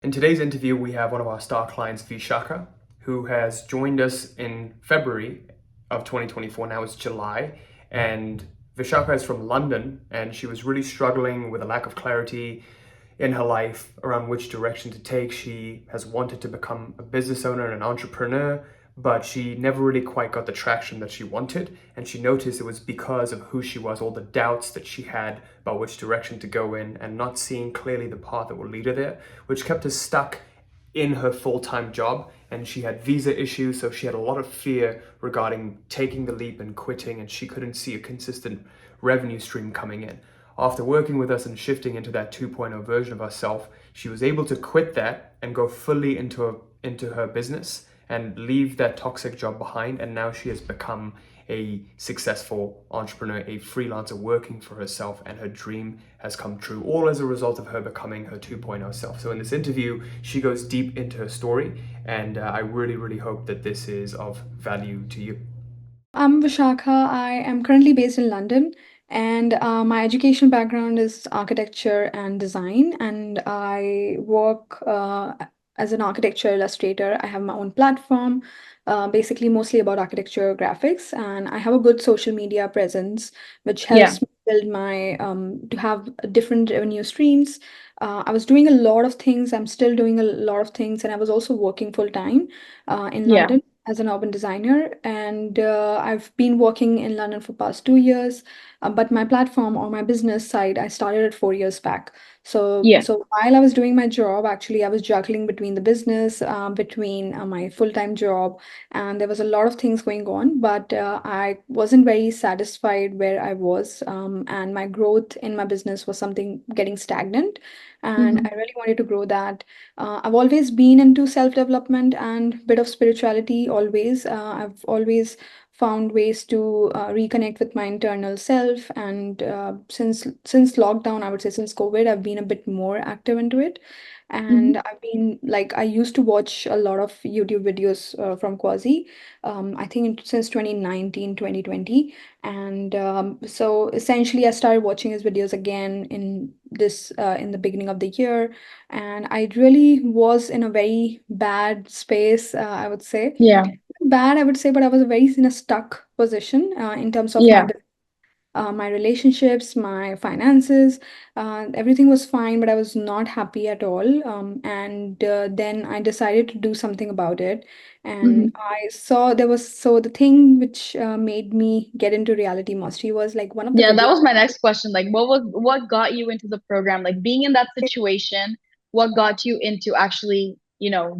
In today's interview, we have one of our star clients, Vishakha, who has joined us in February of 2024. Now it's July, and Vishakha is from London, and she was really struggling with a lack of clarity in her life around which direction to take. She has wanted to become a business owner and an entrepreneur, but she never really quite got the traction that she wanted. And she noticed it was because of who she was, all the doubts that she had about which direction to go in, and not seeing clearly the path that would lead her there, which kept her stuck in her full-time job. And she had visa issues, so she had a lot of fear regarding taking the leap and quitting, and she couldn't see a consistent revenue stream coming in. After working with us and shifting into that 2.0 version of herself, she was able to quit that and go fully into her business and leave that toxic job behind. And now she has become a successful entrepreneur, a freelancer working for herself, and her dream has come true, all as a result of her becoming her 2.0 self. So in this interview, she goes deep into her story, and I really, really hope that this is of value to you. I'm Vishakha. I am currently based in London, and my education background is architecture and design. And I work as an architecture illustrator. I have my own platform, basically mostly about architecture graphics, and I have a good social media presence, which Yeah, helps me build my to have different revenue streams. I was doing a lot of things. I'm still doing a lot of things, and I was also working full time in yeah, London as an urban designer, and I've been working in London for past 2 years. But my platform or my business side, I started it 4 years back. So, yeah. so while I was doing my job, actually, I was juggling between the business, between my full-time job, and there was a lot of things going on. But I wasn't very satisfied where I was, and my growth in my business was something getting stagnant, and Hmm. I really wanted to grow that. I've always been into self-development and bit of spirituality always. I've always found ways to reconnect with my internal self, and since lockdown, I would say since COVID, I've been a bit more active into it. Hmm. And I've been like, I used to watch a lot of YouTube videos from Quasi, I think since 2019, 2020. And so essentially, I started watching his videos again in the beginning of the year, and I really was in a very bad space, I would say. Yeah, Bad, I would say, but I was very in a stuck position in terms of yeah. my relationships, my finances. Everything was fine, but I was not happy at all. And then I decided to do something about it. And Hmm. I saw there was so the thing which made me get into reality mastery was like one of the Yeah, that videos. was my next question. Like, what got you into the program? Like being in that situation, what got you into actually,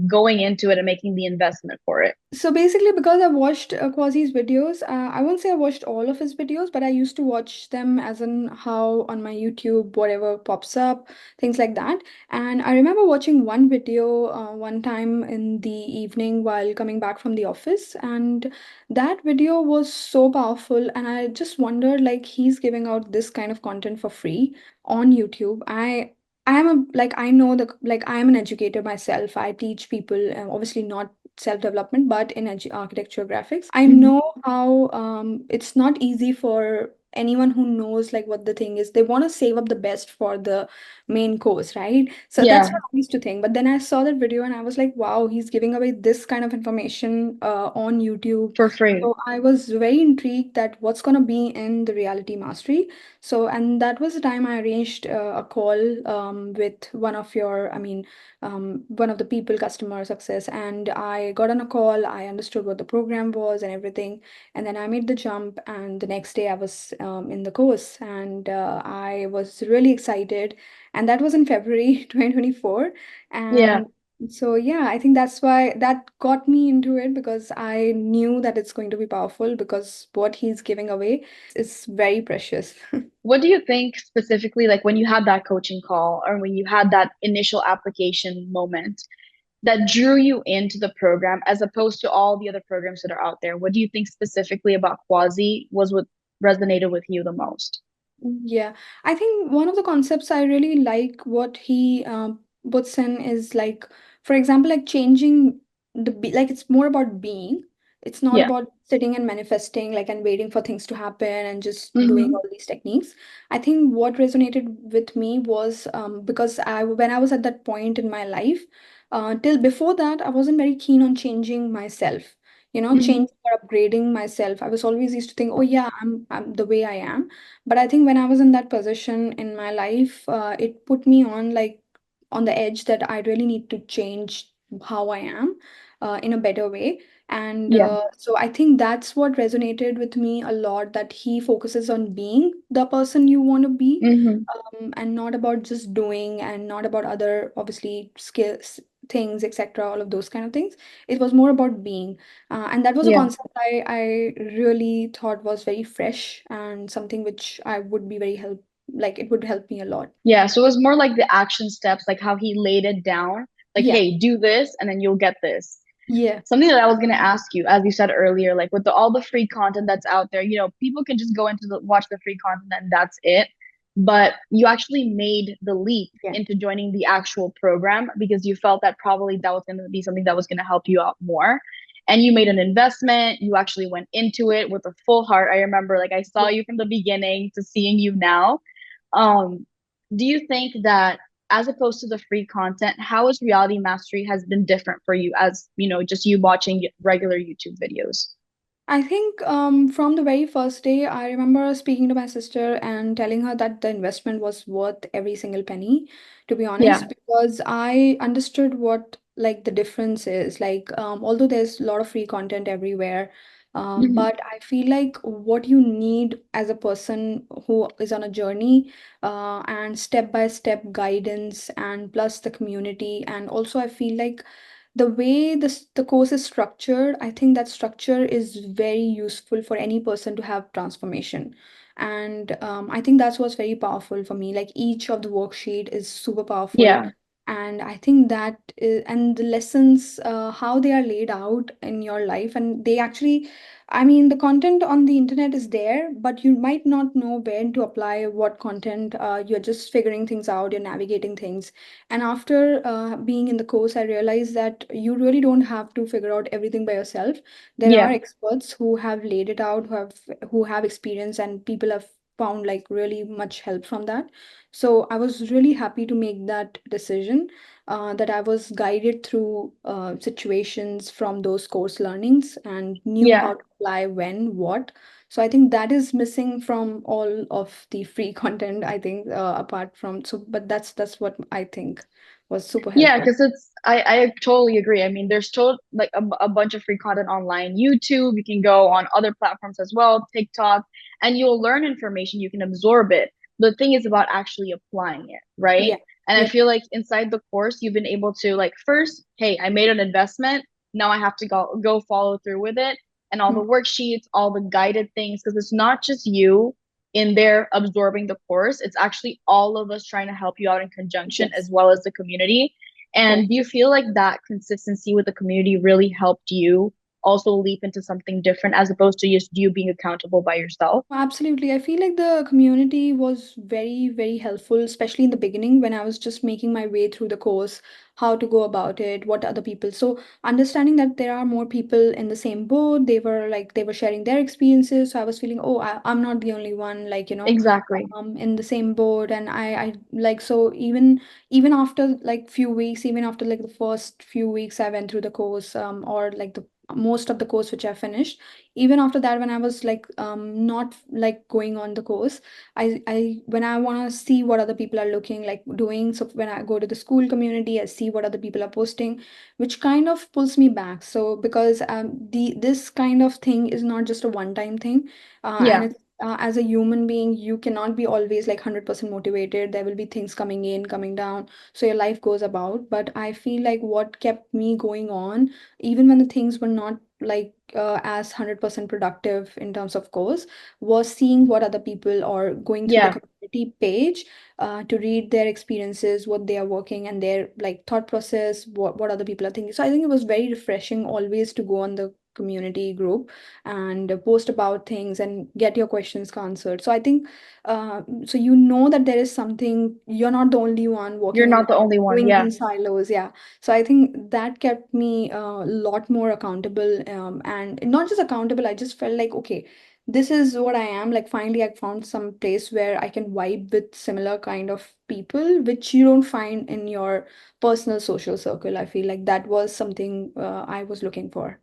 going into it and making the investment for it? So basically, because I've watched Quasi's videos, I won't say I watched all of his videos, but I used to watch them as in how on my YouTube, whatever pops up, things like that. And I remember watching one video one time in the evening while coming back from the office, and that video was so powerful. And I just wondered, like, he's giving out this kind of content for free on YouTube. I am a like I know the like I am an educator myself. I teach people, obviously not self-development, but in architecture graphics. I Hmm. know how it's not easy for anyone who knows like what the thing is. They want to save up the best for the main course, right? So that's Yeah, what I used to think. But then I saw that video and I was like, wow, he's giving away this kind of information on YouTube. for free. So I was very intrigued that what's going to be in the reality mastery. So, and that was the time I arranged a call with one of the people, customer success, and I got on a call. I understood what the program was and everything, and then I made the jump. And the next day, I was in the course, and I was really excited. And that was in February 2024. Yeah. And so, yeah, I think that's why that got me into it because I knew that it's going to be powerful because what he's giving away is very precious. What do you think specifically, like when you had that coaching call or when you had that initial application moment that drew you into the program as opposed to all the other programs that are out there? What do you think specifically about Quasi was what resonated with you the most? Yeah, I think one of the concepts I really like what he puts in is like, for example, like changing like it's more about being. It's not Yeah. about sitting and manifesting, like, and waiting for things to happen and just doing Mm-hmm. all these techniques. I think what resonated with me was because when I was at that point in my life, till before that, I wasn't very keen on changing myself, Mm-hmm. changing or upgrading myself. I was always used to think, oh yeah, I'm the way I am. But I think when I was in that position in my life, it put me on like on the edge that I really need to change how I am in a better way. And Yeah. so I think that's what resonated with me a lot, that he focuses on being the person you want to be, Mm-hmm. and not about just doing, and not about other, obviously, skills, things, etc., all of those kind of things. It was more about being. And that was a Yeah. concept I really thought was very fresh and something which I would be very like it would help me a lot. Yeah. So it was more like the action steps, like how he laid it down. Like, Yeah, hey, do this and then you'll get this. yeah, Something that I was gonna ask you, as you said earlier, like with all the free content that's out there, people can just go into watch the free content and that's it. But you actually made the leap yeah. into joining the actual program because you felt that probably that was gonna be something that was gonna help you out more. And you made an investment. You actually went into it with a full heart. I remember, like, I saw Yeah. you from the beginning to seeing you now. Um, do you think that as opposed to the free content, how has reality mastery has been different for you as, just you watching regular YouTube videos? I think from the very first day, I remember speaking to my sister and telling her that the investment was worth every single penny, to be Yeah. honest, because I understood what like the difference is. Like, although there's a lot of free content everywhere, Hmm. but I feel like what you need as a person who is on a journey, and step by step guidance, and plus the community, and also I feel like the way the course is structured, I think that structure is very useful for any person to have transformation. And I think that's what's very powerful for me. Like each of the worksheet is super powerful. Yeah. And I think that is, and the lessons, how they are laid out in your life, and they actually, I mean, the content on the internet is there, but you might not know when to apply what content. You're just figuring things out, you're navigating things. And after being in the course, I realized that you really don't have to figure out everything by yourself. There are Yeah. experts who have laid it out, who have experience, and people have found like really much help from that. So I was really happy to make that decision, that I was guided through situations from those course learnings and knew Yeah. how to apply when, what. So I think that is missing from all of the free content, I think, apart from so, but that's what I think was super Yeah, helpful. because I totally agree. I mean, there's still like a bunch of free content online. YouTube, you can go on other platforms as well, TikTok, and you'll learn information, you can absorb it. The thing is about actually applying it, right? Yeah, And I yeah, feel like inside the course, you've been able to like first, hey, I made an investment. Now I have to go follow through with it. And all mm, the worksheets, all the guided things, because it's not just you in there absorbing the course. It's actually all of us trying to help you out in conjunction as yes, well as the community. And correct. do you feel like that consistency with the community really helped you also leap into something different as opposed to just you being accountable by yourself? Absolutely. I feel like the community was very, very helpful, especially in the beginning when I was just making my way through the course, how to go about it, what other people. So understanding that there are more people in the same boat, they were sharing their experiences. So I was feeling, oh, I'm not the only one, like, Exactly. in the same boat. And I like, so even after like few weeks, even after like the first few weeks I went through the course, or like the most of the course which I finished, even after that, when I was like not like going on the course, I when I want to see what other people are looking like doing, so when I go to the school community, I see what other people are posting, which kind of pulls me back. So because the this kind of thing is not just a one time thing, and Yeah. it's as a human being, you cannot be always like 100% motivated. There will be things coming in, coming down, so your life goes about. But I feel like what kept me going on, even when the things were not like as 100% productive in terms of course, was seeing what other people, or going through the Yeah. community page, to read their experiences, what they are working, and their like thought process, what other people are thinking. So I think it was very refreshing always to go on the community group and post about things and get your questions answered. So I think so you know that there is something, you're not the only one You're working on not the only one. doing Yeah. in silos. Yeah. So I think that kept me a lot more accountable, and not just accountable, I just felt like, okay, this is what I am. Like finally I found some place where I can vibe with similar kind of people, which you don't find in your personal social circle. I feel like that was something I was looking for.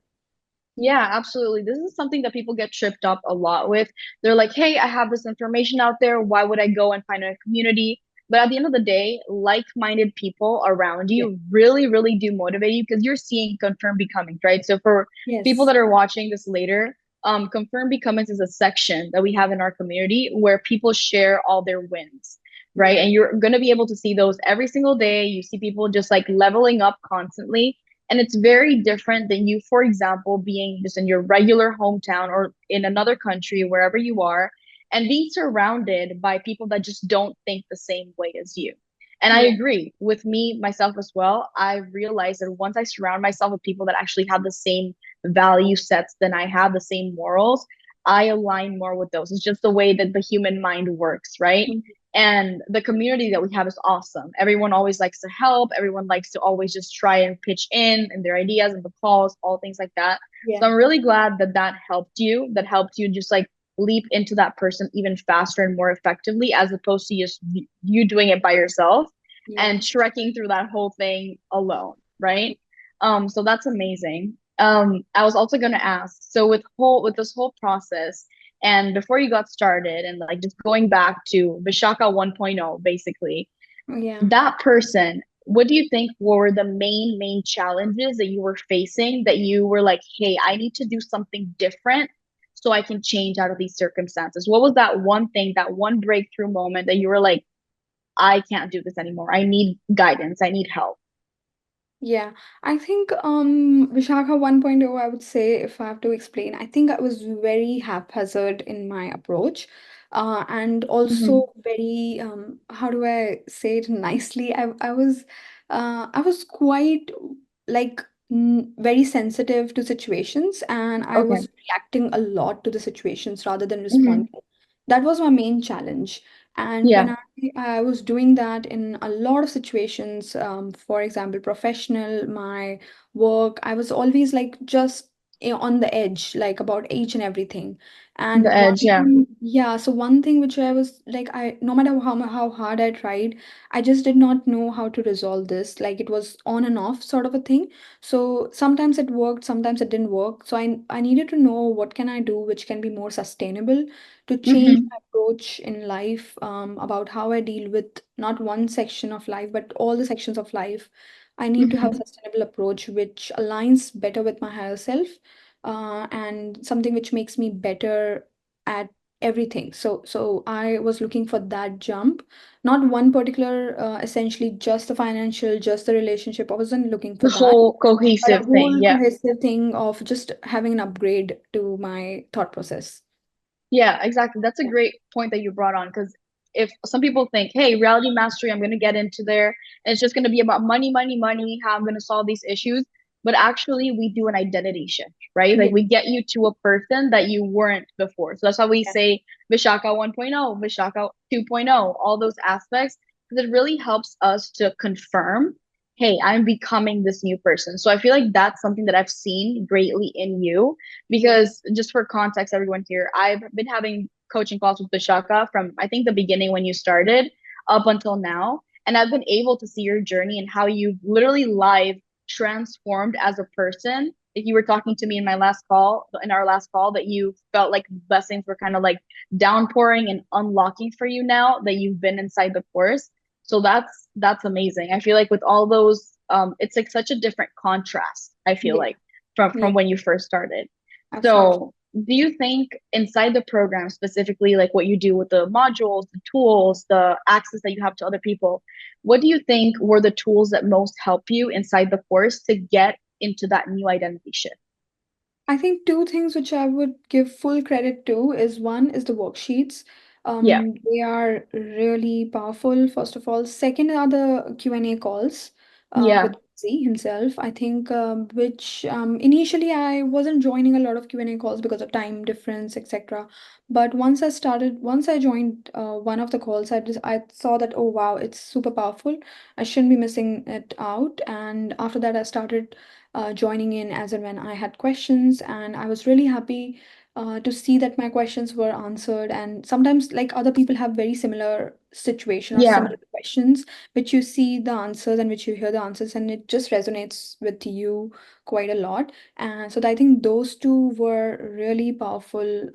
Yeah, absolutely. This is something that people get tripped up a lot with. They're like, hey, I have this information out there. Why would I go and find a community? But at the end of the day, like-minded people around Yeah. you really, really do motivate you because you're seeing confirmed becomings, right? So for people Yes. that are watching this later, confirmed becomings is a section that we have in our community where people share all their wins, right? Yeah. And you're going to be able to see those every single day. You see people just like leveling up constantly, and it's very different than you, for example, being just in your regular hometown or in another country, wherever you are, and being surrounded by people that just don't think the same way as you. And I Yeah. agree with me, myself as well. I realized that once I surround myself with people that actually have the same value sets than I have, the same morals, I align more with those. It's just the way that the human mind works, right? Mhm. And the community that we have is awesome. Everyone always likes to help. Everyone likes to always just try and pitch in and their ideas and the calls, all things like that. So Yeah. I'm really glad that that helped you just like leap into that person even faster and more effectively, as opposed to just you doing it by yourself and Yeah. trekking through that whole thing alone, right? So that's amazing. I was also gonna ask, so with this whole process, and before you got started, and like just going back to Vishaka 1.0, basically, Yeah. that person, what do you think were the main challenges that you were facing that you were like, hey, I need to do something different so I can change out of these circumstances? What was that one thing, that one breakthrough moment that you were like, I can't do this anymore. I need guidance. I need help. Yeah, I think Vishakha 1.0, I would say, if I have to explain, I think I was very haphazard in my approach, and Hmm. also very how do I say it nicely? I was quite like very sensitive to situations, and I Okay. was reacting a lot to the situations rather than Hmm. responding. That was my main challenge. And when Yeah. I was doing that in a lot of situations, for example, professional, my work, I was always like just on the edge, like about each and everything. The And edge. Yeah. yeah, so one thing which I was like, no matter how hard I tried, I just did not know how to resolve this. Like it was on and off sort of a thing. So sometimes it worked, sometimes it didn't work. So I needed to know what can I do which can be more sustainable to change Hmm. my approach in life, about how I deal with not one section of life, but all the sections of life. I need to have a Hmm. sustainable approach which aligns better with my higher self, and something which makes me better at everything. So I was looking for that jump, not one particular, essentially just the financial, just the relationship. I wasn't looking for The that, whole but a cohesive thing. whole Yeah. cohesive thing of just having an upgrade to my thought process. Yeah, exactly. That's a great point that you brought on, because if some people think, hey, reality mastery, I'm going to get into there and it's just going to be about money, money, money, how I'm going to solve these issues. But actually, we do an identity shift, right? Yeah. Like we get you to a person that you weren't before. So that's why we Yeah. say Vishaka 1.0, Vishaka 2.0, all those aspects, because it really helps us to confirm, hey, I'm becoming this new person. So I feel like that's something that I've seen greatly in you, Yeah. because just for context, everyone here, I've been having coaching calls with Vishaka from I think the beginning when you started up until now. And I've been able to see your journey and how you've literally live transformed as a person. If you were talking to me in our last call, that you felt like blessings were kind of like downpouring and unlocking for you now that you've been inside the course. So that's amazing. I feel like with all those, it's like such a different contrast, I feel Yeah. like, from Yeah. when you first started. Absolutely. So, do you think inside the program, specifically like what you do with the modules, the tools, the access that you have to other people, what do you think were the tools that most help you inside the course to get into that new identity shift? I think two things which I would give full credit to is one is the worksheets. Yeah. They are really powerful, first of all. Second are the Q&A calls, Yeah. with Z himself, I think, which initially I wasn't joining a lot of Q&A calls because of time difference, etc. But once I joined one of the calls, I saw that, oh wow, it's super powerful. I shouldn't be missing it out. And after that, I started joining in as and when I had questions, and I was really happy to see that my questions were answered. And sometimes, like other people have very similar situation or Yeah, similar questions which you see the answers and which you hear the answers, and it just resonates with you quite a lot. And so I think those two were really powerful,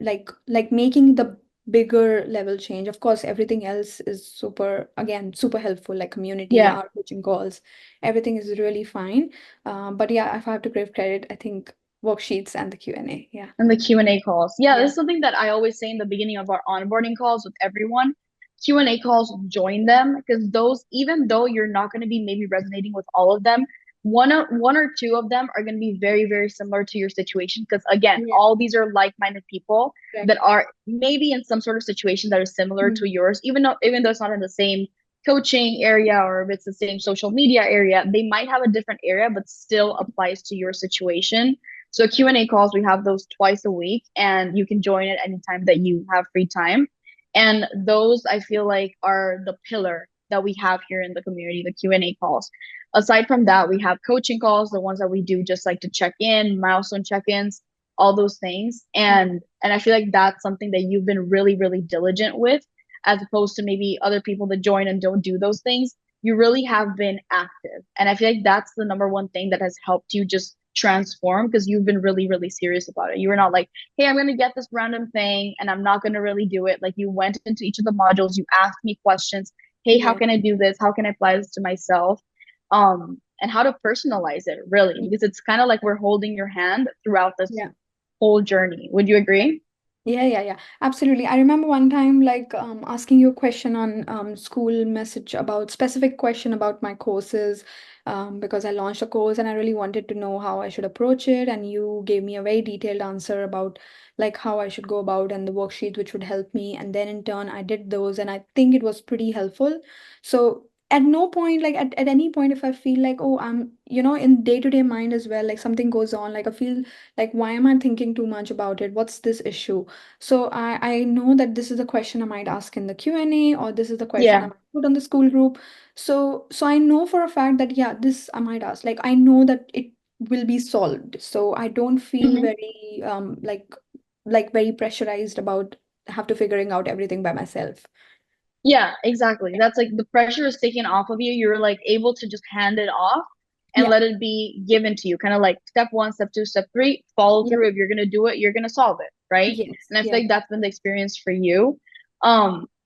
like making the bigger level change. Of course, everything else is super, again, super helpful, like community, yeah. our coaching calls, everything is really fine. But yeah, if I have to give credit, I think worksheets and the Q&A. Yeah. And the Q&A calls. Yeah, this Yeah. is something that I always say in the beginning of our onboarding calls with everyone. Q&A calls, join them because those, even though you're not going to be maybe resonating with all of them, one or two of them are going to be very, very similar to your situation. Because again, Yeah. all these are like-minded people Correct. that are maybe in some sort of situation that is similar Mhm. to yours, even though it's not in the same coaching area or if it's the same social media area, they might have a different area, but still applies to your situation. So Q&A calls, we have those twice a week, and you can join it anytime that you have free time. And those I feel like are the pillar that we have here in the community, the Q&A calls. Aside from that, we have coaching calls, the ones that we do just like to check in, milestone check-ins, all those things. And I feel like that's something that you've been really, really diligent with, as opposed to maybe other people that join and don't do those things. You really have been active. And I feel like that's the number one thing that has helped you just transform because you've been really, really serious about it. You were not like, hey, I'm going to get this random thing and I'm not going to really do it. Like you went into each of the modules, you asked me questions. Hey, how Yeah. can I do this? How can I apply this to myself? And how to personalize it really, because it's kind of like we're holding your hand throughout this Yeah. whole journey. Would you agree? Yeah, absolutely. I remember one time like asking you a question on school message about specific question about my courses, because I launched a course and I really wanted to know how I should approach it, and you gave me a very detailed answer about like how I should go about and the worksheet which would help me, and then in turn I did those and I think it was pretty helpful. So at no point, like at any point, if I feel like, oh, I'm, in day-to-day mind as well, like something goes on, like I feel like why am I thinking too much about it, what's this issue? So I know that this is a question I might ask in the Q&A, or this is the question I Yeah. might put on the school group. So I know for a fact that yeah, this I might ask. Like I know that it will be solved. So I don't feel Mhm. very like very pressurized about have to figuring out everything by myself. Yeah, exactly. That's like the pressure is taken off of you. You're like able to just hand it off and Yeah. let it be given to you. Kind of like step one, step two, step three, follow Yeah. through. If you're gonna do it, you're gonna solve it, right? Yes. And I feel Yeah. like that's been the experience for you.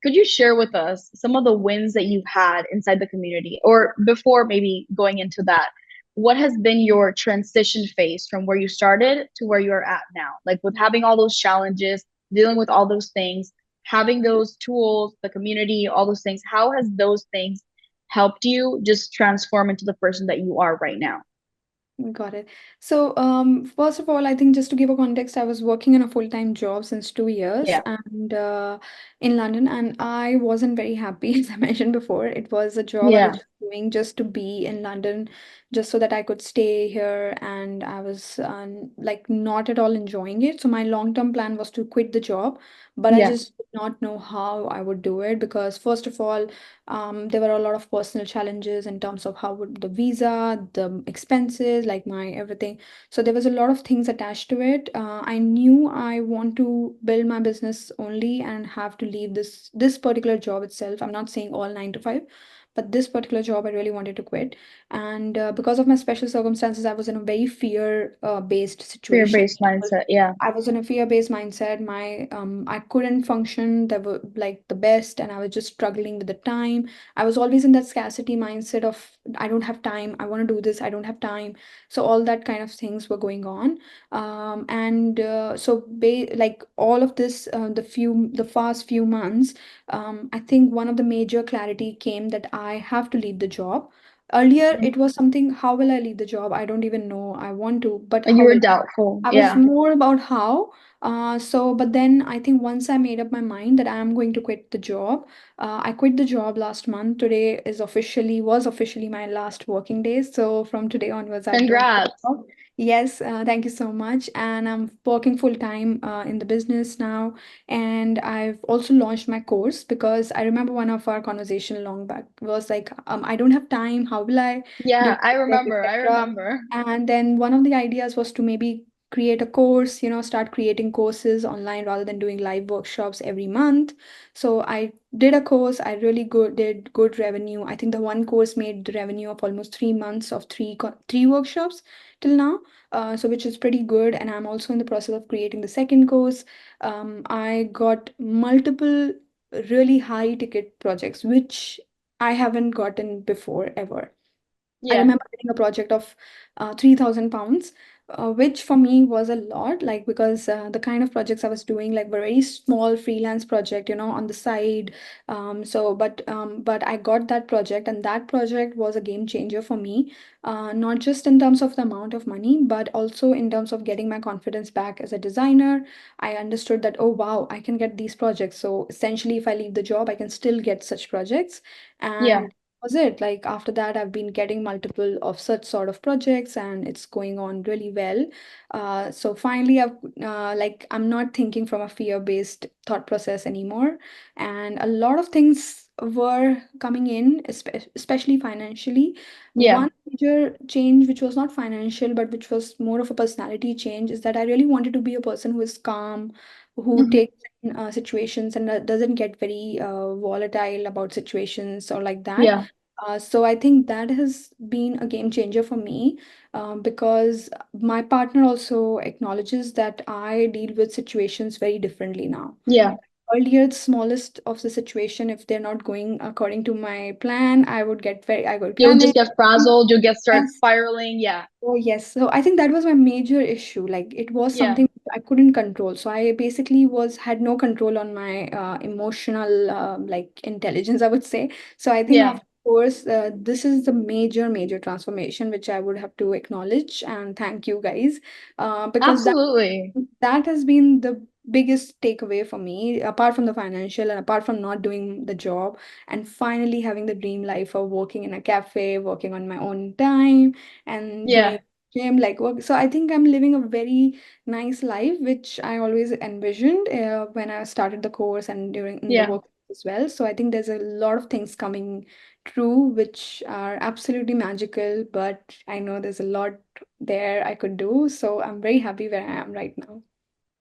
Could you share with us some of the wins that you've had inside the community, or before maybe going into that? What has been your transition phase from where you started to where you're at now? Like with having all those challenges, dealing with all those things, having those tools, the community, all those things, how has those things helped you just transform into the person that you are right now? Got it. So, first of all, I think just to give a context, I was working in a full-time job since 2 years Yeah, and in London, and I wasn't very happy, as I mentioned before. It was a job I was yeah, just doing just to be in London, just so that I could stay here, and I was like not at all enjoying it. So my long-term plan was to quit the job, but I yeah, just did not know how I would do it because first of all, there were a lot of personal challenges in terms of how would the visa, the expenses, like my everything. So there was a lot of things attached to it. I knew I want to build my business only and have to leave this particular job itself. I'm not saying all 9 to 5, but this particular job I really wanted to quit. And because of my special circumstances, I was in a very fear based situation. fear-based mindset. Yeah, I was in a fear-based mindset. I couldn't function the like the best, and I was just struggling with the time. I was always in that scarcity mindset of I don't have time. I want to do this. I don't have time. So all that kind of things were going on, and so like all of this, the past few months, I think one of the major clarity came that I have to leave the job. Earlier, mhm. it was something, how will I leave the job? I don't even know. I want to, but Like you how were will doubtful. I was Yeah, more about how. But then I think once I made up my mind that I am going to quit the job, I quit the job last month. Today was officially my last working day. So from today onwards, I don't quit the Congrats. job. Yes, thank you so much. And I'm working full time in the business now. And I've also launched my course because I remember one of our conversation long back was like, I don't have time. How will I do Yeah, I it, remember. I etc. remember. And then one of the ideas was to maybe create a course, start creating courses online rather than doing live workshops every month. So I did a course. I really did good revenue. I think the one course made the revenue of almost 3 months of three workshops till now. So which is pretty good. And I'm also in the process of creating the second course. I got multiple really high ticket projects, which I haven't gotten before ever. I Yeah. remember getting a project of £3,000, which for me was a lot, like because the kind of projects I was doing, like were very small freelance project, on the side. But I got that project, and that project was a game changer for me, not just in terms of the amount of money, but also in terms of getting my confidence back as a designer. I understood that, oh wow, I can get these projects. So essentially, if I leave the job, I can still get such projects. Yeah. And was it like after that I've been getting multiple of such sort of projects, and it's going on really well. So finally I'm not thinking from a fear-based thought process anymore, and a lot of things were coming in, especially financially. Yeah. One major change, which was not financial but which was more of a personality change, is that I really wanted to be a person who is calm, who Mhm. takes in, situations, and doesn't get very volatile about situations or like that. Yeah. So I think that has been a game changer for me, because my partner also acknowledges that I deal with situations very differently now. Yeah. Earlier, the smallest of the situation, if they're not going according to my plan, I would You'll just panic. get frazzled. You'll get start Yes. spiraling. Yeah. Oh, yes. So I think that was my major issue. Like it was Yeah. something I couldn't control. So I basically had no control on my emotional like intelligence, I would say. So I think Yeah. of course this is the major transformation which I would have to acknowledge and thank you guys, because Absolutely. that has been the biggest takeaway for me, apart from the financial and apart from not doing the job, and finally having the dream life of working in a cafe, working on my own time, and Yeah. going gym like work. So I think I'm living a very nice life, which I always envisioned when I started the course and during in the Yeah. work as well. So I think there's a lot of things coming true which are absolutely magical, but I know there's a lot there I could do. So I'm very happy where I am right now.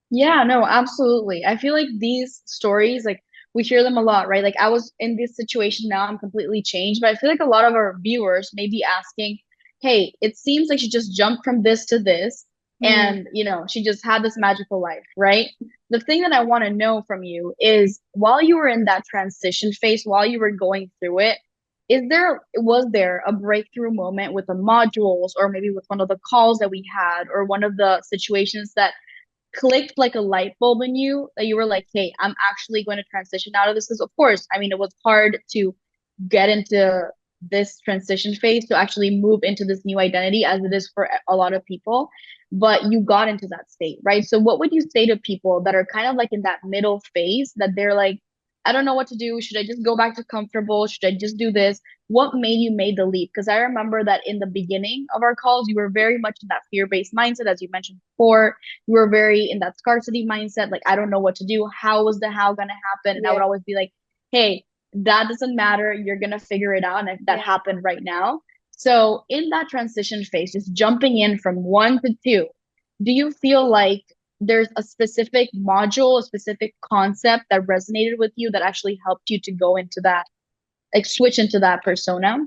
Yeah, no, absolutely. I feel like these stories, like we hear them a lot, right? Like I was in this situation now, I'm completely changed, but I feel like a lot of our viewers may be asking, hey, it seems like she just jumped from this to this Hmm. and, she just had this magical life, right? The thing that I want to know from you is while you were in that transition phase, while you were going through it, was there a breakthrough moment with the modules or maybe with one of the calls that we had or one of the situations that clicked like a light bulb in you that you were like, hey, I'm actually going to transition out of this? Because, of course, I mean, it was hard to get into this transition phase to actually move into this new identity as it is for a lot of people. But you got into that state, right? So, what would you say to people that are kind of like in that middle phase that they're like, I don't know what to do. Should I just go back to comfortable? Should I just do this? What made you made the leap? Because I remember that in the beginning of our calls, you were very much in that fear-based mindset, as you mentioned before. You were very in that scarcity mindset, like I don't know what to do. How was the how gonna happen? And I would Yeah, always be like, hey, that doesn't matter. You're gonna figure it out. And if that yeah. happened right now. So in that transition phase, just jumping in from one to two, do you feel like there's a specific module, a specific concept that resonated with you that actually helped you to go into that, like switch into that persona?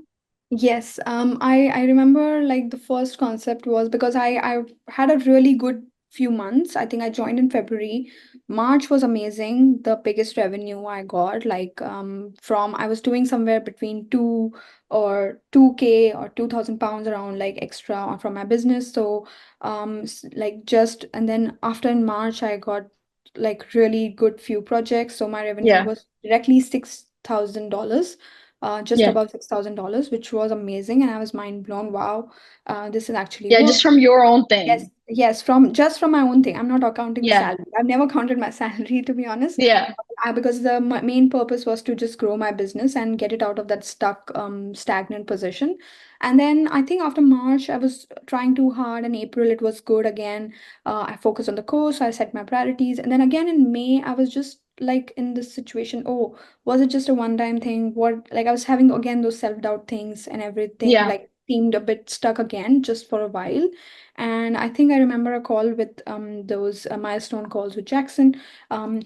Yes, I remember like the first concept was because I had a really good few months. I think I joined in February. March was amazing. The biggest revenue I got, like from I was doing somewhere between 2K or £2,000 around like extra from my business. So like just and then after in March I got like really good few projects. So my revenue Yeah. was directly $6,000 just Yeah. above $6,000, which was amazing. And I was mind blown. Wow, this is actually Yeah, just work. from your own Yes, thing. yes, from just from my own thing. I'm not counting the Yeah. salary. I've never counted my salary, to be honest. Yeah. Because the main purpose was to just grow my business and get it out of that stuck, stagnant position. And then I think after March, I was trying too hard. In April, it was good again. I focused on the course. I set my priorities. And then again in May, I was just like in this situation. Oh, was it just a one-time thing? What, like I was having again those self-doubt things and everything Yeah. like seemed a bit stuck again just for a while. And I think I remember a call with those milestone calls with Jackson.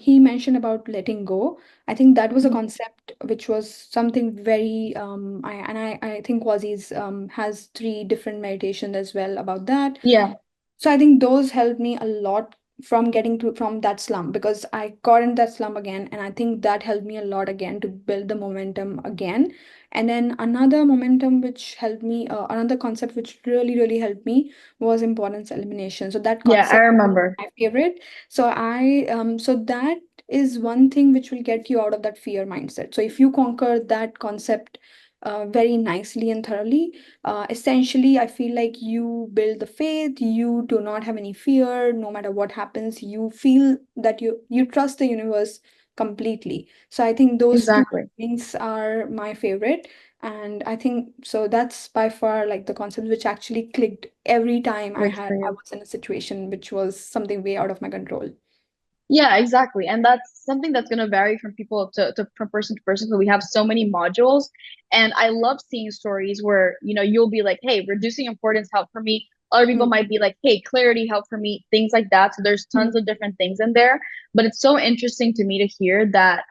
He mentioned about letting go. I think that was a Mhm. concept which was something very I think Quasi's has three different meditations as well about that. Yeah. So I think those helped me a lot from getting to from that slump, because I got in that slump again, and I think that helped me a lot again to build the momentum again. And then another momentum which helped me, another concept which really helped me was importance elimination. So that Yeah, I concept remember. my favorite. So that is one thing which will get you out of that fear mindset. So if you conquer that concept very nicely and thoroughly, essentially, I feel like you build the faith, you do not have any fear, no matter what happens, you feel that you trust the universe completely. So I think those two Exactly. things are my favorite. And I think so that's by far like the concept which actually clicked every time Works for I you. was in a situation which was something way out of my control. Yeah, exactly. And that's something that's going to vary from people to from person to person. So we have so many modules. And I love seeing stories where, you'll be like, hey, reducing importance helped for me. Other people Mm, might be like, hey, clarity helped for me, things like that. So there's tons of mm, different things in there. But it's so interesting to me to hear that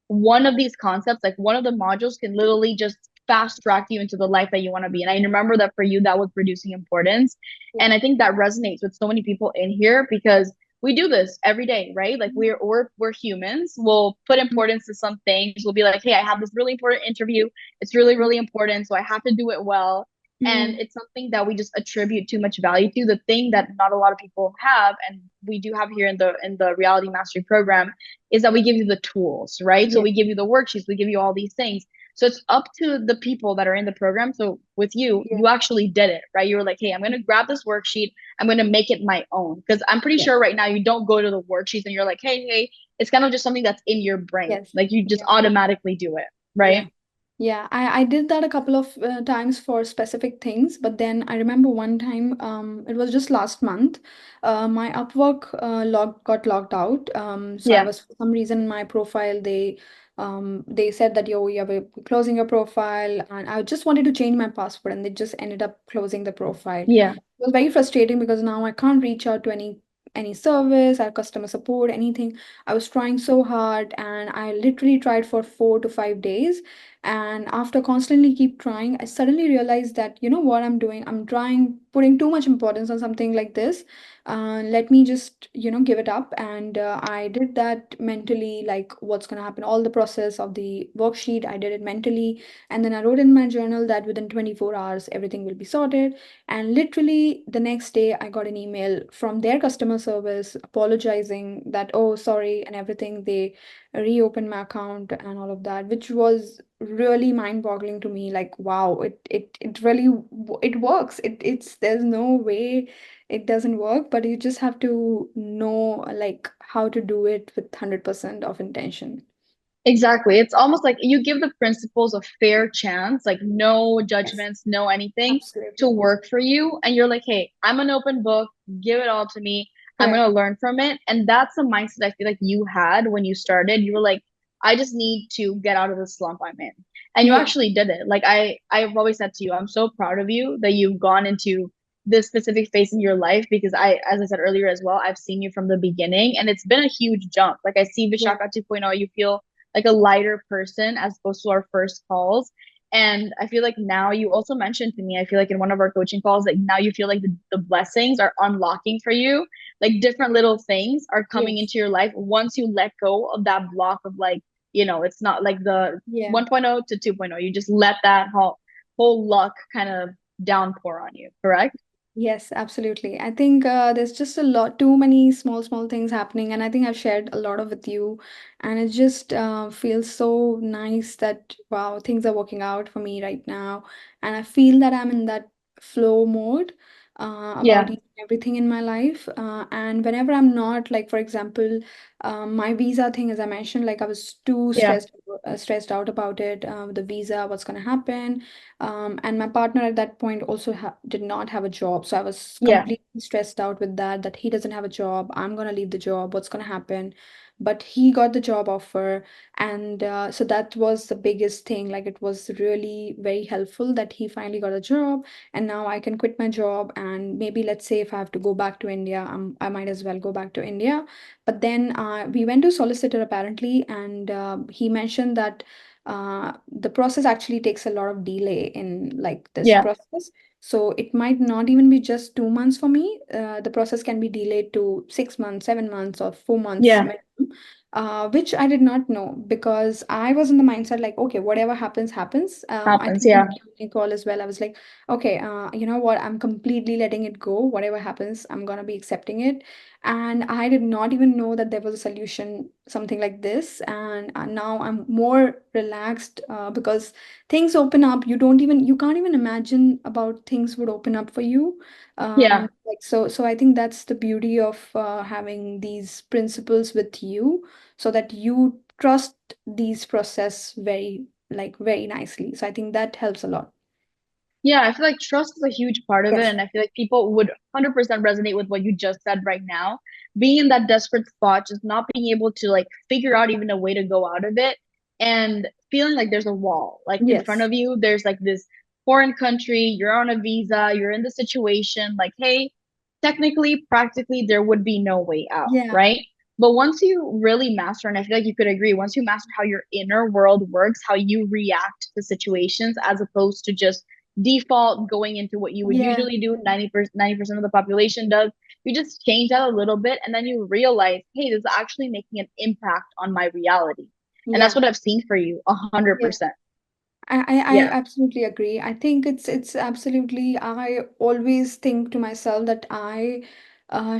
one of these concepts, like one of the modules, can literally just fast track you into the life that you want to be. And I remember that for you, that was reducing importance. yeah. And I think that resonates with so many people in here because we do this every day, right? Like we're humans. We'll put Mm, importance to some things. We'll be like, hey, I have this really important interview. It's really, mm, really important. So I have to do it well. And mm, it's something that we just attribute too much value to. The thing that not a lot of people have, and we do have here in the reality mastery program, is that we give you the tools, right? So yeah. we give you the worksheets, we give you all these things. So it's up to the people that are in the program. So with you, Yeah. you actually did it, right? You were like, hey, I'm going to grab this worksheet. I'm going to make it my own. Because I'm pretty Yes. sure right now you don't go to the worksheets and you're like, hey, it's kind of just something that's in your brain. Yes. Like you just Yeah. automatically do it, Yeah. right? Yeah, I did that a couple of times for specific things, but then I remember one time, it was just last month, my Upwork got logged out. So I Yeah. was, for some reason in my profile, they said that yo, you are closing your profile, and I just wanted to change my password, and they just ended up closing the profile. It Yeah. was very frustrating because now I can't reach out to any service or customer support, anything. I was trying so hard, and I literally tried for 4 to 5 days. And after constantly keep trying, I suddenly realized that, you know what I'm doing? I'm trying, putting too much importance on something like this. Let me just, give it up. And I did that mentally, like what's going to happen, all the process of the worksheet, I did it mentally. And then I wrote in my journal that within 24 hours, everything will be sorted. And literally the next day, I got an email from their customer service apologizing that, oh, sorry, and everything. They reopened my account and all of that, which was really mind-boggling to me. Like, wow, it really it works. It's there's no way it doesn't work, but you just have to know like how to do it with 100% of intention. Exactly. It's almost like you give the principles a fair chance, like no Yes, judgments, no anything to absolutely. work for you. And you're like, hey, I'm an open book, give it all to me. I'm Correct. going to learn from it. And that's the mindset I feel like you had when you started. You were like, I just need to get out of the slump I'm in. And you Yeah. actually did it. Like I've always said to you, I'm so proud of you that you've gone into this specific phase in your life because as I said earlier as well, I've seen you from the beginning and it's been a huge jump. Like I see Yeah. Vishakha 2.0, you feel like a lighter person as opposed to our first calls. And I feel like now you also mentioned to me, I feel like in one of our coaching calls, like now you feel like the blessings are unlocking for you. Like different little things are coming Yes. into your life once you let go of that block of like, it's not like the Yeah. 1.0 to 2.0. You just let that whole luck kind of downpour on you, correct? Yes, absolutely. I think there's just a lot, too many small things happening, and I think I've shared a lot of with you, and it just feels so nice that wow, things are working out for me right now, and I feel that I'm in that flow mode about Yeah, everything in my life. And whenever I'm not, like for example, my visa thing, as I mentioned, like I was too yeah, stressed out about it, the visa, what's gonna happen. And my partner at that point also did not have a job. So I was yeah, completely stressed out with that, that he doesn't have a job. I'm going to leave the job. What's going to happen? But he got the job offer. And so that was the biggest thing. Like it was really very helpful that he finally got a job. And now I can quit my job. And maybe let's say if I have to go back to India, I might as well go back to India. But then we went to solicitor apparently. And he mentioned that the process actually takes a lot of delay in like this yeah, process. So it might not even be just 2 months for me. The process can be delayed to 6 months, 7 months, or 4 months yeah. minimum, which I did not know because I was in the mindset like, okay, whatever happens, happens. I Happens. think in Yeah, the Q&A call as well, I was like, okay, you know what? I'm completely letting it go. Whatever happens, I'm gonna be accepting it. And I did not even know that there was a solution, something like this. And now I'm more relaxed because things open up. You can't even imagine about things would open up for you. yeah. Like so I think that's the beauty of having these principles with you, so that you trust these process very nicely. So I think that helps a lot. Yeah, I feel like trust is a huge part of it, Yes. and I feel like people would 100% resonate with what you just said right now. Being in that desperate spot, just not being able to like figure out even a way to go out of it, and feeling like there's a wall, like in front Yes. of you, there's like this foreign country, you're on a visa, you're in the situation, like, hey, technically, practically, there would be no way out, Yeah. right? But once you really master, and I feel like you could agree, once you master how your inner world works, how you react to situations, as opposed to just default going into what you would Yeah. usually do 90% of the population does, you just change that a little bit and then you realize, hey, this is actually making an impact on my reality. And that's Yeah. what I've seen for you, a hundred Yeah. percent I yeah, absolutely agree. I think it's absolutely, I always think to myself that I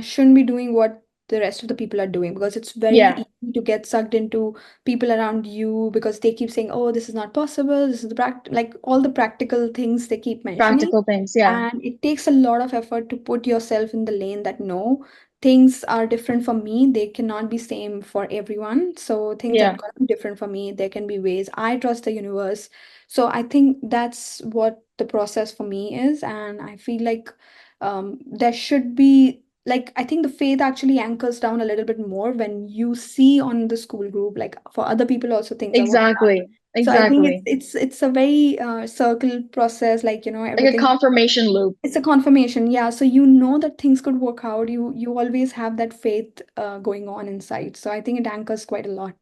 shouldn't be doing what the rest of the people are doing, because it's very yeah, easy to get sucked into people around you because they keep saying, oh, this is not possible, this is the like all the practical things they keep mentioning. practical things, yeah, And it takes a lot of effort to put yourself in the lane that no, things are different for me. They cannot be same for everyone. So things are yeah, gonna be different for me. There can be ways. I trust the universe. So I think that's what the process for me is. And I feel like there should be, like, I think the faith actually anchors down a little bit more when you see on the school group, like for other people also things are working out. exactly, So I think exactly, it's a very circle process, like, like a everything. confirmation loop. It's a confirmation, yeah. So you know that things could work out. You always have that faith going on inside. So I think it anchors quite a lot.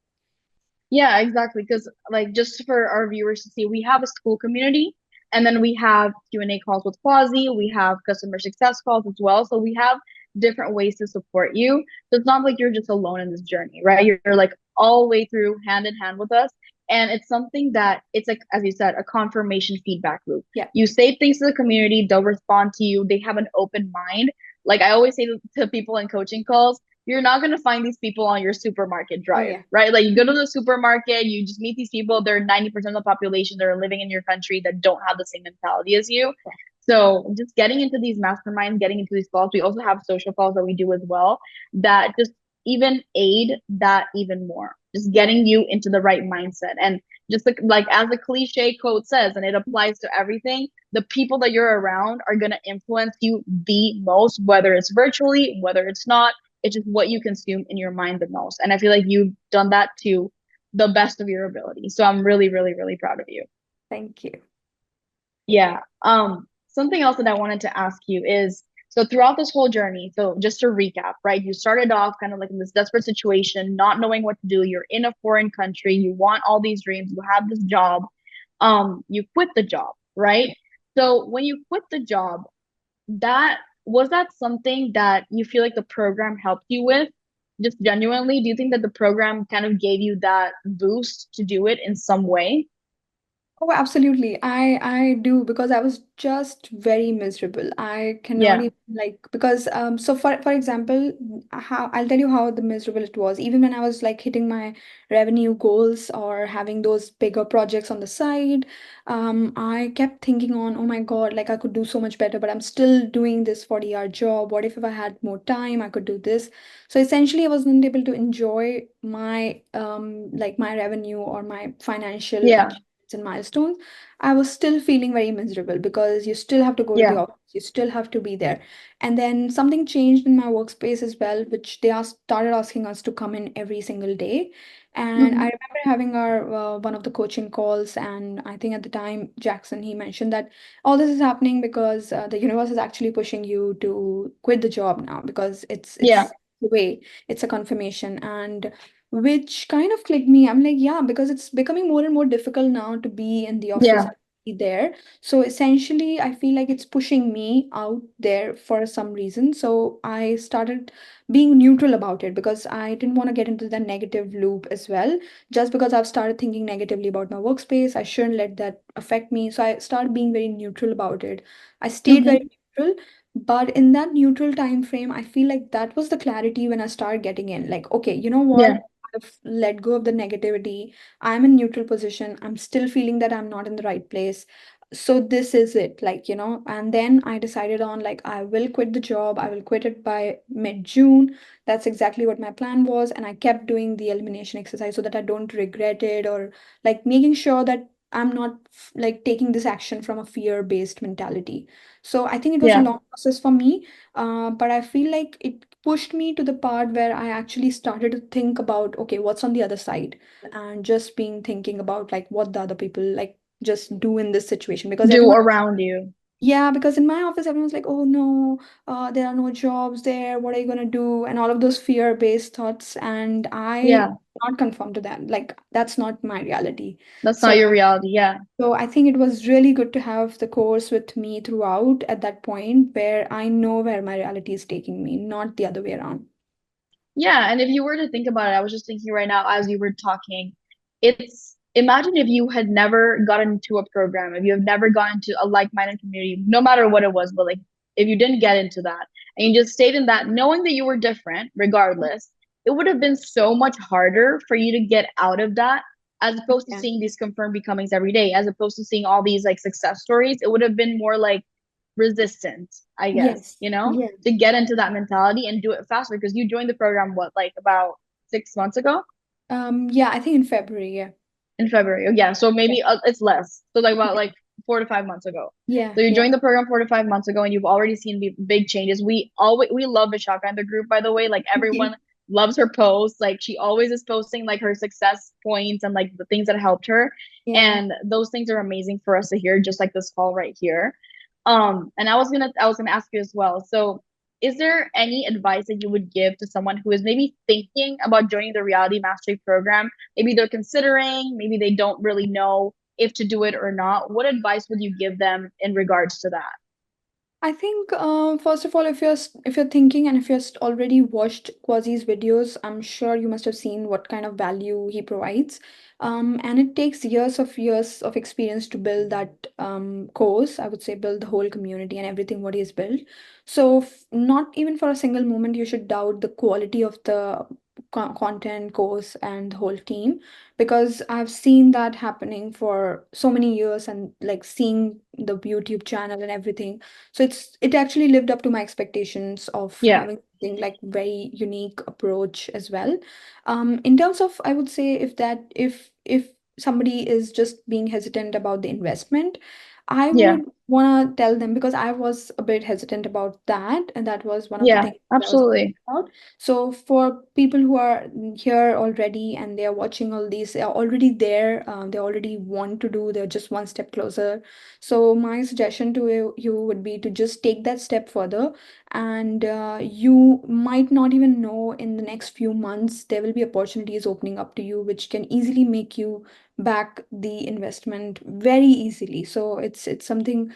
Yeah, exactly. Because like just for our viewers to see, we have a school community, and then we have Q&A calls with Quasi. We have customer success calls as well. So we have different ways to support you. So it's not like you're just alone in this journey, right? You're like all the way through hand in hand with us. And it's something that it's like, as you said, a confirmation feedback loop. Yeah. You say things to the community, they'll respond to you. They have an open mind. Like I always say to people in coaching calls, you're not going to find these people on your supermarket Oh drive, yeah. right? Like you go to the supermarket, you just meet these people. They're 90% of the population that are living in your country that don't have the same mentality as you. So just getting into these masterminds, getting into these calls. We also have social calls that we do as well that just even aid that even more. Just Yeah. getting you into the right mindset. And just like as the cliche quote says, and it applies to everything, the people that you're around are going to influence you the most, whether it's virtually, whether it's not. It's just what you consume in your mind the most. And I feel like you've done that to the best of your ability. So I'm really, really, really proud of you. Thank you. Yeah. Something else that I wanted to ask you is, so throughout this whole journey, so just to recap, right? You started off kind of like in this desperate situation, not knowing what to do. You're in a foreign country, you want all these dreams, you have this job. You quit the job, right? So when you quit the job, that was that something that you feel like the program helped you with? Just genuinely, do you think that the program kind of gave you that boost to do it in some way? Oh, absolutely. I do because I was just very miserable. I cannot Yeah. even like because so for example, how I'll tell you how the miserable it was. Even when I was like hitting my revenue goals or having those bigger projects on the side, I kept thinking on, oh my God, like I could do so much better, but I'm still doing this 40-hour job. What if I had more time, I could do this. So essentially, I wasn't able to enjoy my like my revenue or my financial Yeah. achievements and milestones. I was still feeling very miserable because you still have to go to the Yeah. office, you still have to be there. And then something changed in my workspace as well, which they started asking us to come in every single day. And I Hmm. remember having our one of the coaching calls, and I think at the time Jackson he mentioned that all this is happening because the universe is actually pushing you to quit the job now because Yeah. it's the way, it's a confirmation. And which kind of clicked me. I'm like, yeah, because it's becoming more and more difficult now to be in the office Yeah. and be there. So essentially, I feel like it's pushing me out there for some reason. So I started being neutral about it because I didn't want to get into the negative loop as well. Just because I've started thinking negatively about my workspace, I shouldn't let that affect me. So I started being very neutral about it. I stayed very Hmm. neutral. But in that neutral time frame, I feel like that was the clarity when I started getting in. Like, okay, you know Yeah. what? I've let go of the negativity. I'm in neutral position. I'm still feeling that I'm not in the right place. So this is it, like, and then I decided on like I will quit the job. I will quit it by mid-June. That's exactly what my plan was. And I kept doing the elimination exercise so that I don't regret it or like making sure that I'm not like taking this action from a fear-based mentality. So I think it was a Yeah. long process for me, but I feel like it pushed me to the part where I actually started to think about, okay, what's on the other side? And just being thinking about like what the other people like just do in this situation. Because Do everyone, around you. yeah, because in my office, everyone's like, oh no, there are no jobs there. What are you gonna do? And all of those fear-based thoughts. And I Yeah. not conform to that. Like that's not my reality. That's not So your reality. Yeah. so I think it was really good to have the course with me throughout at that point where I know where my reality is taking me, not the other way around. Yeah, and if you were to think about it, I was just thinking right now as you were talking, it's imagine if you had never gotten into a program, if you have never gotten into a like-minded community, no matter what it was, but like if you didn't get into that and you just stayed in that, knowing that you were different regardless, it would have been so much harder for you to get out of that as opposed to Yeah. seeing these confirmed becomings every day, as opposed to seeing all these like success stories. It would have been more like resistant, I guess, Yes. to Yes. get into that mentality and do it faster because you joined the program what, like about 6 months ago Yeah, I think in February, yeah. in February. Oh, yeah, so Yeah. maybe it's less. So like about Yeah. like 4 to 5 months ago. Yeah. So you Yeah. joined the program 4 to 5 months ago, and you've already seen big changes. We love Vishakha in the group, by the way. Like Yeah. everyone loves her posts. Like she always is posting like her success points and like the things that helped her, Yeah. and those things are amazing for us to hear, just like this call right here. And I was gonna ask you as well. So, is there any advice that you would give to someone who is maybe thinking about joining the reality mastery program? Maybe they're considering, maybe they don't really know if to do it or not. What advice would you give them in regards to that? I think first of all, if you're thinking and if you've already watched Quasi's videos, I'm sure you must have seen what kind of value he provides. And it takes years of experience to build that course. I would say build the whole community and everything what he's built. So not even for a single moment you should doubt the quality of the content course and the whole team because I've seen that happening for so many years and like seeing the YouTube channel and everything, so it actually lived up to my expectations of Yeah, having something like very unique approach as well. In terms of, I would say if somebody is just being hesitant about the investment, I yeah, would want to tell them because I was a bit hesitant about that, and that was one of the yeah, things that I was absolutely. about. So for people who are here already and they are watching all these, they are already there, they already want to do, they're just one step closer. So my suggestion to you would be to just take that step further, and you might not even know in the next few months there will be opportunities opening up to you which can easily make you back the investment very easily. So it's something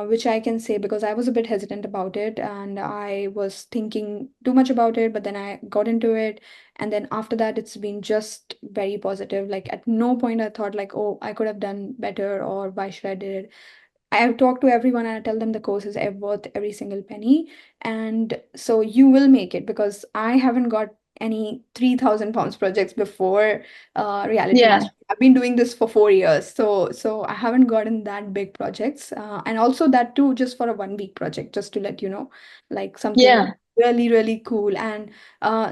which I can say because I was a bit hesitant about it and I was thinking too much about it, but then I got into it. And then after that, it's been just very positive. Like at no point I thought like, oh, I could have done better or why should I did it. I talk to everyone and I tell them the course is worth every single penny. And so you will make it because I haven't got any 3,000 pounds projects before reality Yeah. master. I've been doing this for 4 years. So I haven't gotten that big projects. And also that too, just for a 1 week project, just to let you know, like something Yeah. really, really cool. And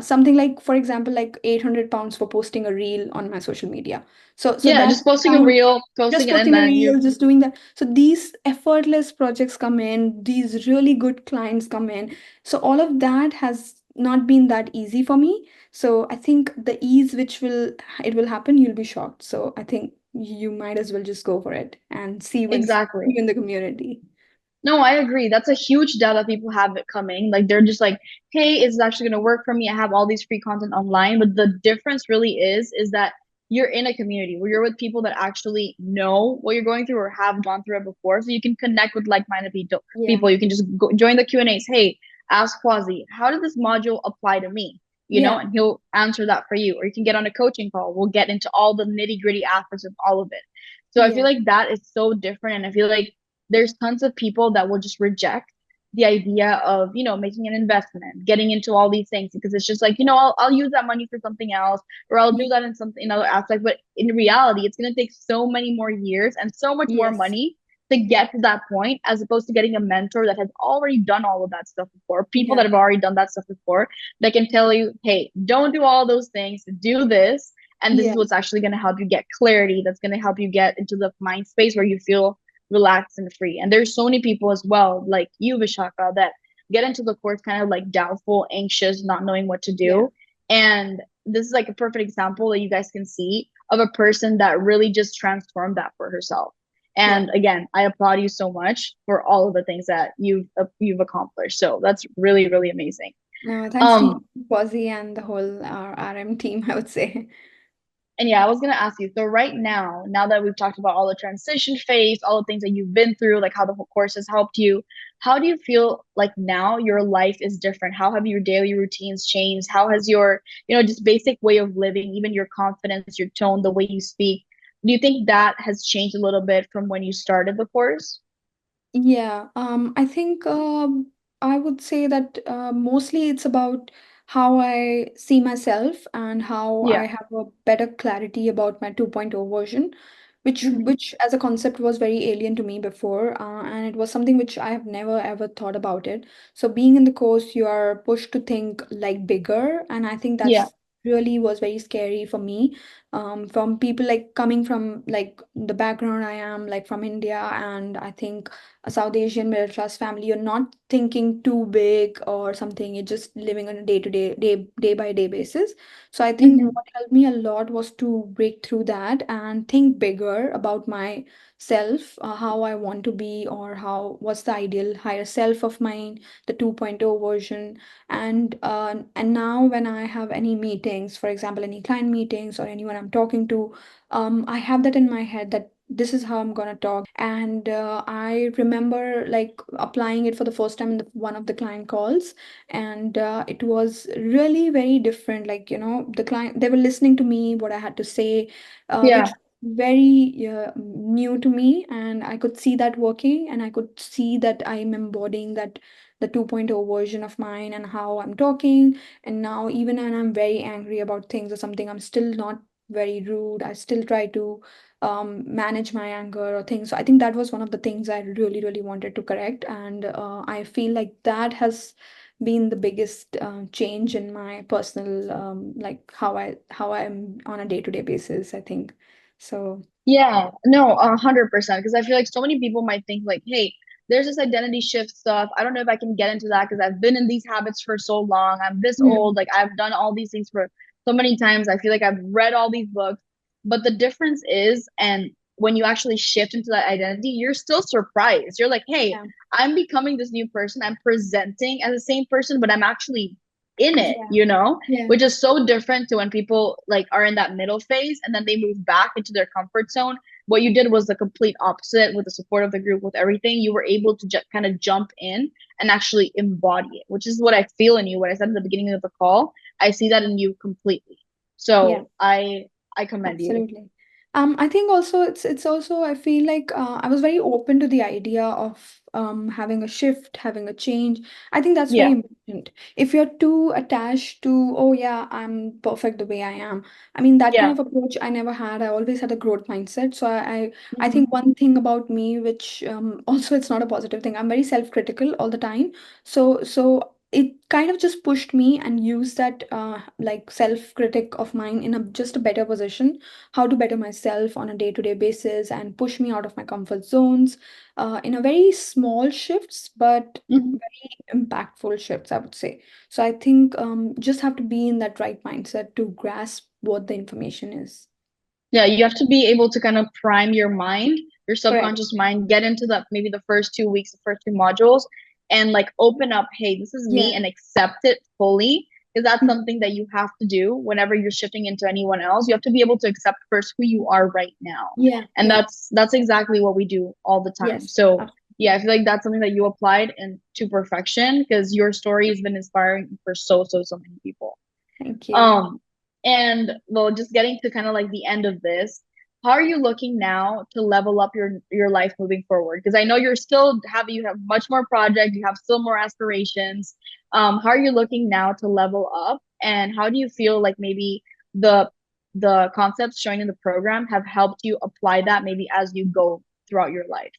something like, for example, like 800 pounds for posting a reel on my social media. So Yeah. that Just posting a kind reel, just posting it, and posting a then you reel, just doing that. So these effortless projects come in, these really good clients come in. So all of that has not been that easy for me. So I think the ease which will it will happen, you'll be shocked. So I think you might as well just go for it and see once exactly. you in the community. No, I agree. That's a huge doubt that people have it coming. Like they're just like, hey, is it actually going to work for me? I have all these free content online. But the difference really is that you're in a community where you're with people that actually know what you're going through or have gone through it before. So you can connect with like-minded people. Yeah. People. You can just go, join the Q&As. Hey, ask Quasi, how did this module apply to me? Yeah. And he'll answer that for you. Or you can get on a coaching call. We'll get into all the nitty-gritty aspects of all of it. So I feel Yeah. like that is so different. And I feel like there's tons of people that will just reject the idea of making an investment, getting into all these things because it's just like I'll use that money for something else, or I'll do Yeah. that in something in other aspects. But in reality, it's going to take so many more years and so much more Yes. money to get to that point, as opposed to getting a mentor that has already done all of that stuff before, people Yeah. that have already done that stuff before, that can tell you, hey, don't do all those things, do this, and this is Yeah. what's actually going to help you get clarity, that's going to help you get into the mind space where you feel relaxed and free. And there's so many people as well, like you, Vishaka, that get into the course kind of like doubtful, anxious, not knowing what to Yeah. do. And this is like a perfect example that you guys can see of a person that really just transformed that for herself. Yeah. And again, I applaud you so much for all of the things that you've accomplished. So that's really, really amazing. No, thanks to Um, you, Quasi, and the whole RM team, I would say. And yeah, I was gonna ask you. So right now that we've talked about all the transition phase, all the things that you've been through, like how the whole course has helped you, how do you feel like now your life is different? How have your daily routines changed? How has your, just basic way of living, even your confidence, your tone, the way you speak, do you think that has changed a little bit from when you started the course? Yeah, I think I would say that mostly it's about how I see myself and how I Yeah. have a better clarity about my 2.0 version, Hmm. which as a concept was very alien to me before, and it was something which I have never ever thought about it. So being in the course, you are pushed to think like bigger, and I think Yeah. that's really was very scary for me from people like coming from like the background I am, like from India, and I think a South Asian middle class family, you're not thinking too big or something. You're just living on a day by day basis. So I think Hmm. what helped me a lot was to break through that and think bigger about myself, how I want to be, or how what's the ideal higher self of mine, the 2.0 version. And now when I have any meetings, for example, any client meetings or anyone I'm talking to, I have that in my head that this is how I'm gonna talk. And I remember like applying it for the first time in one of the client calls, and it was really very different. Like, the client, they were listening to me, what I had to say, Yeah. which very new to me, and I could see that working, and I could see that I'm embodying that the 2.0 version of mine and how I'm talking. And now even when I'm very angry about things or something, I'm still not very rude. I still try to manage my anger or things. So I think that was one of the things I really, really wanted to correct. And I feel like that has been the biggest change in my personal, like how I'm on a day-to-day basis, I think. So Yeah, no, 100%. Because I feel like so many people might think like, hey, there's this identity shift stuff. I don't know if I can get into that because I've been in these habits for so long. I'm this mm, old. Like I've done all these things for so many times. I feel like I've read all these books. But the difference is, and when you actually shift into that identity, you're still surprised. You're like, hey, yeah, I'm becoming this new person. I'm presenting as the same person, but I'm actually in it, yeah, yeah, which is so different to when people like are in that middle phase and then they move back into their comfort zone what you did was the complete opposite with the support of the group, with everything. You were able to kind of jump in and actually embody it, which is what I feel in you. What I said at the beginning of the call, I see that in you completely. Yeah. So I commend you. Absolutely. I think also it's also I feel like I was very open to the idea of having a shift, having a change. I think that's very Yeah, important. If you're too attached to, oh yeah, I'm perfect the way I am. I mean, that kind yeah. of approach I never had. I always had a growth mindset. So I Hmm. think one thing about me, which also it's not a positive thing, I'm very self-critical all the time. So it kind of just pushed me and used that like self-critic of mine in a just a better position, how to better myself on a day-to-day basis and push me out of my comfort zones in a very small shifts but Hmm. very impactful shifts, I would say. So I think just have to be in that right mindset to grasp what the information is. Yeah, you have to be able to kind of prime your mind, your Correct. subconscious mind, get into the maybe the first 2 weeks, the first two modules, and like open up, hey, this is me, Yeah. and accept it fully. Because that's Mhm. something that you have to do whenever you're shifting into anyone else. You have to be able to accept first who you are right now. Yeah. And Yeah. that's exactly what we do all the time. Yes. So yeah, Absolutely. I feel like that's something that you applied and to perfection because your story has been inspiring for so many people. Thank you. Um, and well, just getting to kind of like the end of this, how are you looking now to level up your life moving forward? Because I know you have much more projects, you have still more aspirations. How are you looking now to level up, and how do you feel like maybe the the concepts shown in the program have helped you apply that maybe as you go throughout your life?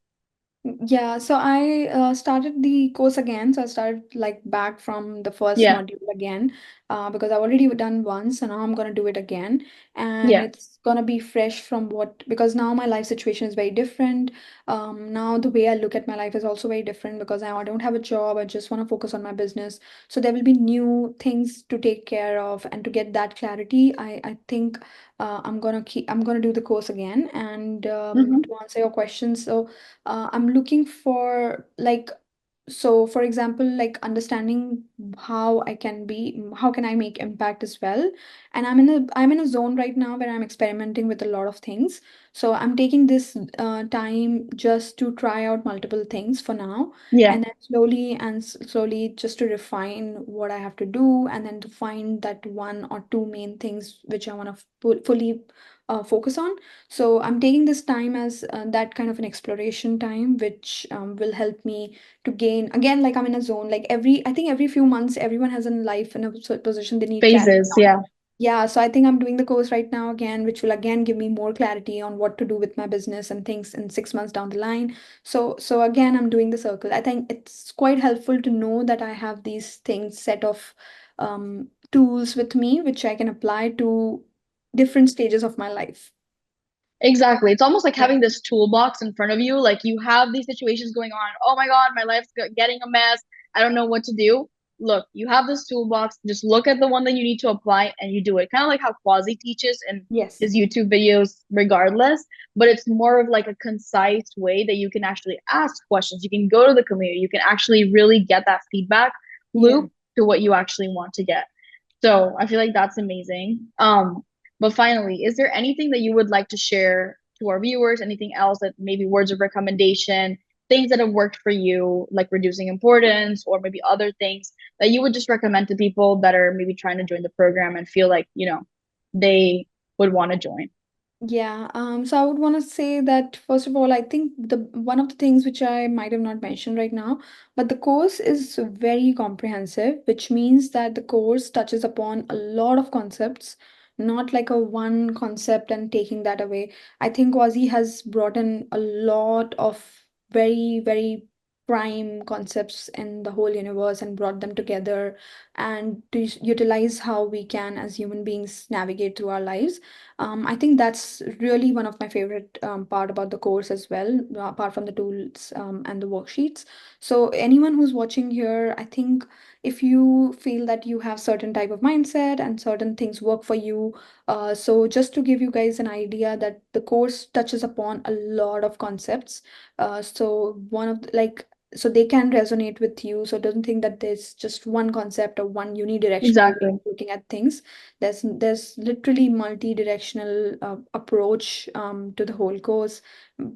Yeah, so I started the course again. So I started like back from the first Yeah, module again because I've already done once, and now I'm gonna do it again. And yeah, it's gonna be fresh from what, because now my life situation is very different. Now the way I look at my life is also very different because now I don't have a job. I just want to focus on my business. So there will be new things to take care of, and to get that clarity, I think I'm gonna do the course again. And hmm, to answer your question, so I'm looking for like, so for example, like understanding how can I make impact as well. And I'm in a zone right now where I'm experimenting with a lot of things. So I'm taking this time just to try out multiple things for now, yeah. and then slowly just to refine what I have to do, and then to find that one or two main things which I want to fully focus on. So I'm taking this time as that kind of an exploration time, which will help me to gain again. Like I'm in a zone. Like I think every few months, everyone has in life in a position they need clarity Phases, on. yeah. Yeah, so I think I'm doing the course right now again, which will again give me more clarity on what to do with my business and things in 6 months down the line. So again, I'm doing the circle. I think it's quite helpful to know that I have these things set of tools with me, which I can apply to different stages of my life. Exactly. It's almost like Yeah. having this toolbox in front of you. Like you have these situations going on. Oh my God, my life's getting a mess. I don't know what to do. Look, you have this toolbox. Just look at the one that you need to apply and you do it. Kind of like how Quasi teaches in Yes. his YouTube videos, regardless. But it's more of like a concise way that you can actually ask questions. You can go to the community. You can actually really get that feedback Yeah. loop to what you actually want to get. So I feel like that's amazing. But finally, is there anything that you would like to share to our viewers? Anything else that maybe words of recommendation, things that have worked for you, like reducing importance, or maybe other things that you would just recommend to people that are maybe trying to join the program and feel like, they would want to join? Yeah, so I would want to say that first of all, I think the one of the things which I might have not mentioned right now, but the course is very comprehensive, which means that the course touches upon a lot of concepts, not like a one concept and taking that away. I think Wazi has brought in a lot of very prime concepts in the whole universe and brought them together, and to utilize how we can as human beings navigate through our lives. I think that's really one of my favorite part about the course as well, apart from the tools and the worksheets. So anyone who's watching here, I think if you feel that you have certain type of mindset and certain things work for you, so just to give you guys an idea that the course touches upon a lot of concepts. So one of like so they can resonate with you. So don't think that there's just one concept or one unidirectional way Exactly. of looking at things. There's literally multi-directional approach to the whole course,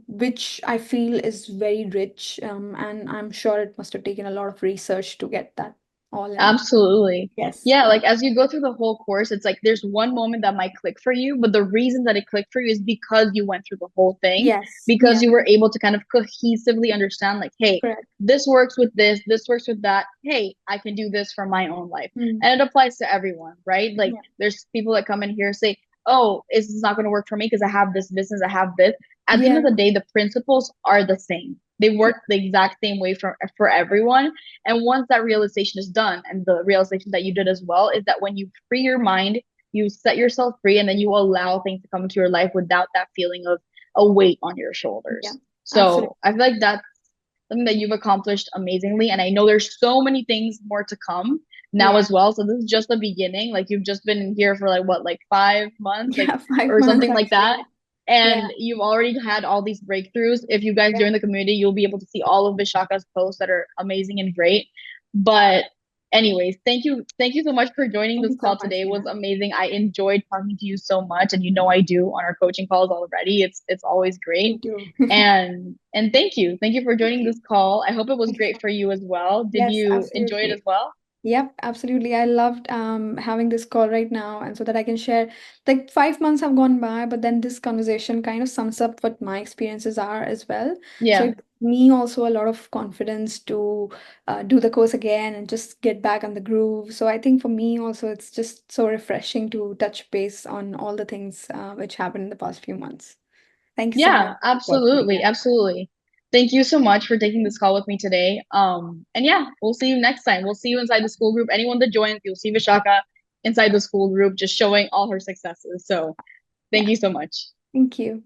which I feel is very rich, and I'm sure it must have taken a lot of research to get that all in. Absolutely. Yes, Yeah, yeah. like as you go through the whole course, it's like there's one moment that might click for you, but the reason that it clicked for you is because you went through the whole thing, Yes, because yeah, you were able to kind of cohesively understand, like, hey, correct. this works with this works with that. Hey, I can do this for my own life. Mm, And it applies to everyone, right? Like yeah, there's people that come in here say, oh, is this not going to work for me because I have this business, I have this. At the end of yeah, the day, the principles are the same. They yeah, work the exact same way for everyone. And once that realization is done, and the realization that you did as well, is that when you free your mind, you set yourself free, and then you allow things to come into your life without that feeling of a weight on your yeah, shoulders. absolutely. So I feel like that's something that you've accomplished amazingly. And I know there's so many things more to come now Yeah, as well. So this is just the beginning. Like you've just been here for like what, like 5 months, like yeah, 5 months or something like that. actually. Yeah, And you've already had all these breakthroughs. If you guys yeah. join the community, you'll be able to see all of Vishaka's posts that are amazing and great. But anyways, thank you so much for joining Thank this you so call much, today. It was Tina. amazing. I enjoyed talking to you so much, and you know I do on our coaching calls already. It's always great. Me too. And thank you for Thank joining you. this call. I hope it was Thank you so great for much. you as well. Did Yes, you enjoy it as absolutely. well? Yep, absolutely. I loved having this call right now, and so that I can share. Like 5 months have gone by, but then this conversation kind of sums up what my experiences are as well. So Yeah. it gives me also a lot of confidence to do the course again and just get back on the groove. So I think for me also, it's just so refreshing to touch base on all the things which happened in the past few months. Thank you so much Yeah, for the opportunity absolutely. again. Absolutely. Thank you so much for taking this call with me today. And yeah, we'll see you next time. We'll see you inside the school group. Anyone that joins, you'll see Vishaka inside Yeah, the school group just showing all her successes. So thank yeah. you so much. Thank you.